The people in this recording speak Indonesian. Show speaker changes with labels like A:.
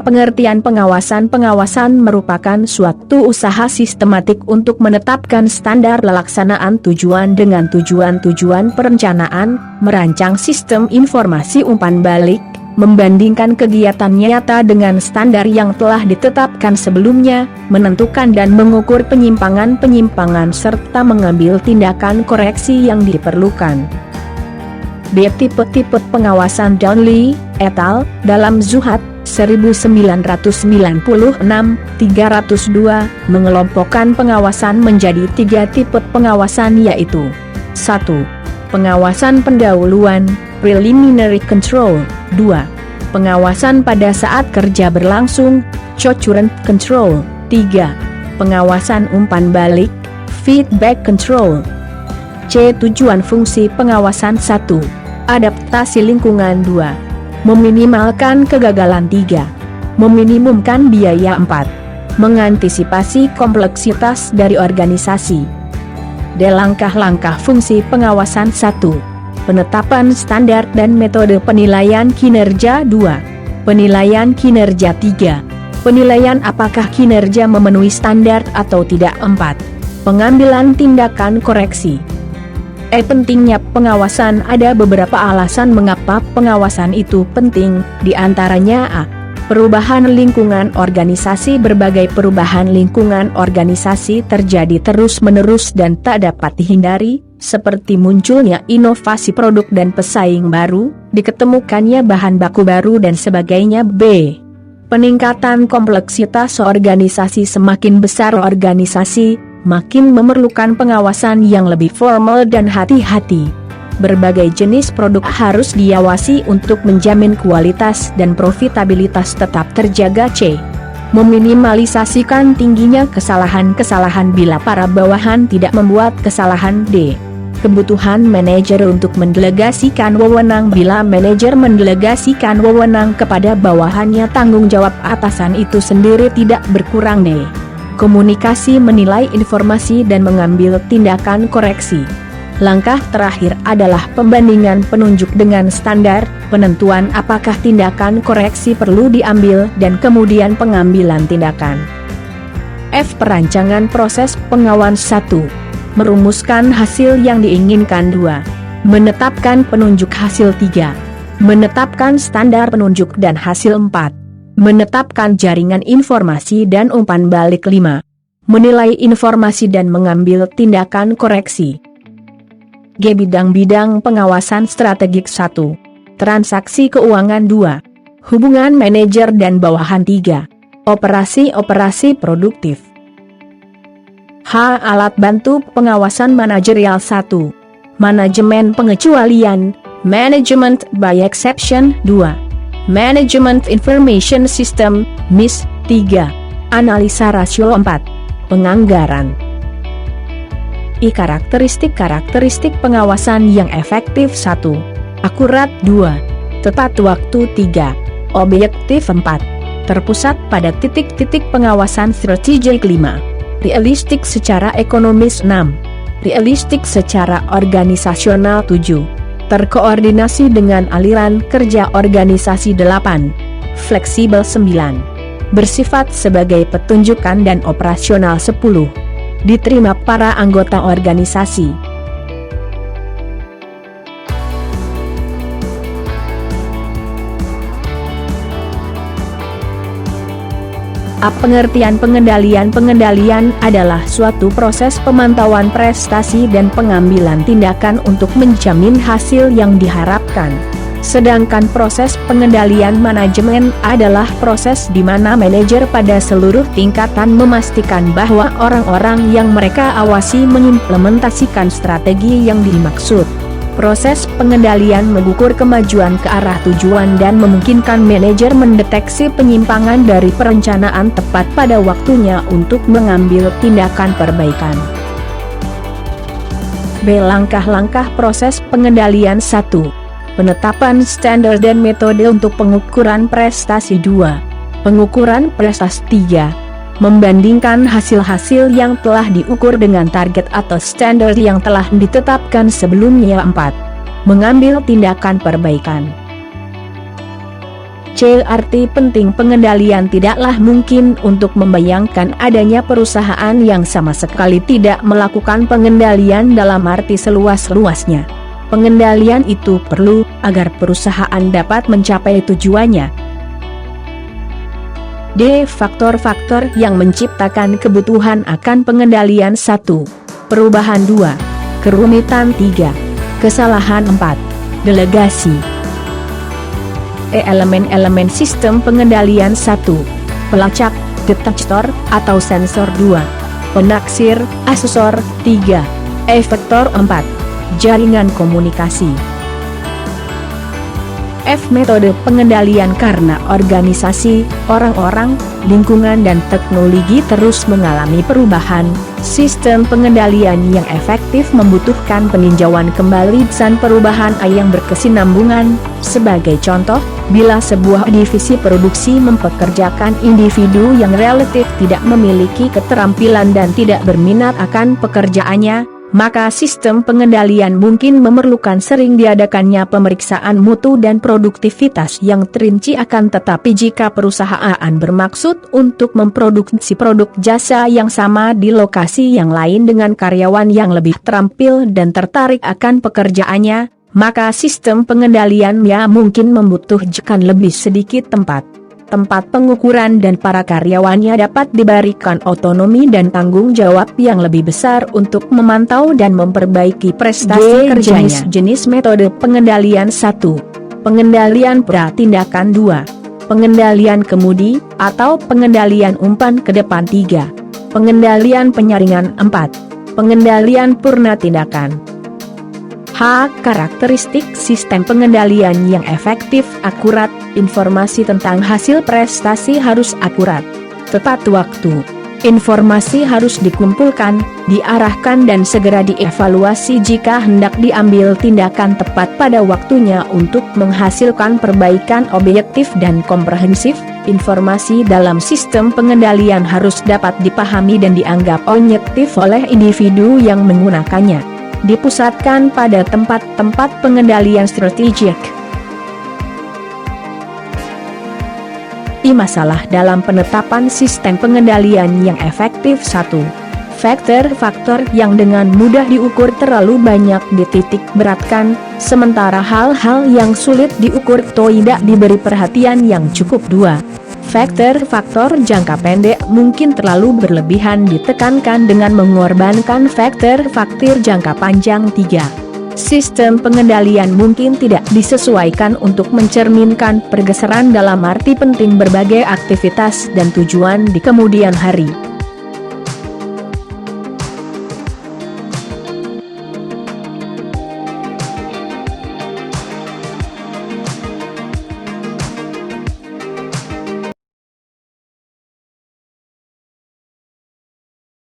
A: Pengertian pengawasan. Pengawasan merupakan suatu usaha sistematik untuk menetapkan standar pelaksanaan tujuan dengan tujuan-tujuan perencanaan, merancang sistem informasi umpan balik, membandingkan kegiatan nyata dengan standar yang telah ditetapkan sebelumnya, menentukan dan mengukur penyimpangan-penyimpangan serta mengambil tindakan koreksi yang diperlukan. B. Tipe-tipe pengawasan. Donnelly, et al., dalam Zuhad 1996, 302, mengelompokkan pengawasan menjadi 3 tipe pengawasan, yaitu 1. Pengawasan pendahuluan, preliminary control. 2. Pengawasan pada saat kerja berlangsung, current control. 3. Pengawasan umpan balik, feedback control. C. Tujuan fungsi pengawasan. 1. Adaptasi lingkungan. 2. Meminimalkan kegagalan. 3. Meminimumkan biaya. 4. Mengantisipasi kompleksitas dari organisasi. D. Langkah-langkah fungsi pengawasan. 1. Penetapan standar dan metode penilaian kinerja. 2. Penilaian kinerja. 3. Penilaian apakah kinerja memenuhi standar atau tidak. 4. Pengambilan tindakan koreksi. Pentingnya pengawasan. Ada beberapa alasan mengapa pengawasan itu penting, diantaranya A. Perubahan lingkungan organisasi. Berbagai perubahan lingkungan organisasi terjadi terus-menerus dan tak dapat dihindari, seperti munculnya inovasi produk dan pesaing baru, diketemukannya bahan baku baru dan sebagainya. B. Peningkatan kompleksitas organisasi. Semakin besar organisasi, makin memerlukan pengawasan yang lebih formal dan hati-hati. Berbagai jenis produk harus diawasi untuk menjamin kualitas dan profitabilitas tetap terjaga. C. Meminimalisasikan tingginya kesalahan-kesalahan bila para bawahan tidak membuat kesalahan. D. Kebutuhan manajer untuk mendelegasikan wewenang. Bila manajer mendelegasikan wewenang kepada bawahannya, tanggung jawab atasan itu sendiri tidak berkurang. D. Komunikasi, menilai informasi dan mengambil tindakan koreksi. Langkah terakhir adalah pembandingan penunjuk dengan standar, penentuan apakah tindakan koreksi perlu diambil dan kemudian pengambilan tindakan. F. Perancangan proses pengawasan. 1. Merumuskan hasil yang diinginkan. 2. Menetapkan penunjuk hasil. 3. Menetapkan standar penunjuk dan hasil. 4. Menetapkan jaringan informasi dan umpan balik. 5. Menilai informasi dan mengambil tindakan koreksi. G. Bidang-bidang pengawasan strategik. 1. Transaksi keuangan. 2. Hubungan manajer dan bawahan. 3. Operasi-operasi produktif. H. Alat bantu pengawasan manajerial. 1. Manajemen pengecualian, management by exception. 2. Management Information System, MIS. 3. Analisa rasio. 4. Penganggaran. I. Karakteristik pengawasan yang efektif. 1. Akurat. 2. Tepat waktu. 3. Objektif. 4. Terpusat pada titik-titik pengawasan strategik. 5. Realistik secara ekonomis. 6. Realistik secara organisasional. 7. Terkoordinasi dengan aliran kerja organisasi. 8. Fleksibel. 9. Bersifat sebagai petunjukan dan operasional. 10. Diterima para anggota organisasi. Pengertian pengendalian. Pengendalian adalah suatu proses pemantauan prestasi dan pengambilan tindakan untuk menjamin hasil yang diharapkan. Sedangkan proses pengendalian manajemen adalah proses di mana manajer pada seluruh tingkatan memastikan bahwa orang-orang yang mereka awasi mengimplementasikan strategi yang dimaksud. Proses pengendalian mengukur kemajuan ke arah tujuan dan memungkinkan manajer mendeteksi penyimpangan dari perencanaan tepat pada waktunya untuk mengambil tindakan perbaikan. B. Langkah-langkah proses pengendalian. 1. Penetapan standar dan metode untuk pengukuran prestasi. 2. Pengukuran prestasi. 3. membandingkan hasil-hasil yang telah diukur dengan target atau standar yang telah ditetapkan sebelumnya. 4. Mengambil tindakan perbaikan. Arti penting pengendalian. Tidaklah mungkin untuk membayangkan adanya perusahaan yang sama sekali tidak melakukan pengendalian dalam arti seluas-luasnya. Pengendalian itu perlu agar perusahaan dapat mencapai tujuannya. D. Faktor-faktor yang menciptakan kebutuhan akan pengendalian. 1. Perubahan. 2. Kerumitan. 3. Kesalahan. 4. Delegasi. Elemen-elemen sistem pengendalian. 1. Pelacak, detektor, atau sensor. 2. Penaksir, asesor. 3. Efektor. 4. Jaringan komunikasi. F. Metode pengendalian. Karena organisasi, orang-orang, lingkungan dan teknologi terus mengalami perubahan, sistem pengendalian yang efektif membutuhkan peninjauan kembali dan perubahan yang berkesinambungan. Sebagai contoh, bila sebuah divisi produksi mempekerjakan individu yang relatif tidak memiliki keterampilan dan tidak berminat akan pekerjaannya, maka sistem pengendalian mungkin memerlukan sering diadakannya pemeriksaan mutu dan produktivitas yang terinci. Akan tetapi jika perusahaan bermaksud untuk memproduksi produk jasa yang sama di lokasi yang lain dengan karyawan yang lebih terampil dan tertarik akan pekerjaannya, maka sistem pengendaliannya mungkin membutuhkan lebih sedikit tempat pengukuran dan para karyawannya dapat diberikan otonomi dan tanggung jawab yang lebih besar untuk memantau dan memperbaiki prestasi kerjanya. Jenis metode pengendalian. 1. Pengendalian pratindakan. 2. Pengendalian kemudi atau pengendalian umpan ke depan. 3. Pengendalian penyaringan. 4. Pengendalian purna tindakan. H. Karakteristik sistem pengendalian yang efektif. Akurat. Informasi tentang hasil prestasi harus akurat. Tepat waktu. Informasi harus dikumpulkan, diarahkan dan segera dievaluasi jika hendak diambil tindakan tepat pada waktunya untuk menghasilkan perbaikan objektif dan komprehensif. Informasi dalam sistem pengendalian harus dapat dipahami dan dianggap objektif oleh individu yang menggunakannya. Dipusatkan pada tempat-tempat pengendalian strategik. Masalah dalam penetapan sistem pengendalian yang efektif. 1. Faktor-faktor yang dengan mudah diukur terlalu banyak dititik beratkan, sementara hal-hal yang sulit diukur tidak diberi perhatian yang cukup. 2. Faktor-faktor jangka pendek mungkin terlalu berlebihan ditekankan dengan mengorbankan faktor-faktor jangka panjang. 3. Sistem pengendalian mungkin tidak disesuaikan untuk mencerminkan pergeseran dalam arti penting berbagai aktivitas dan tujuan di kemudian hari.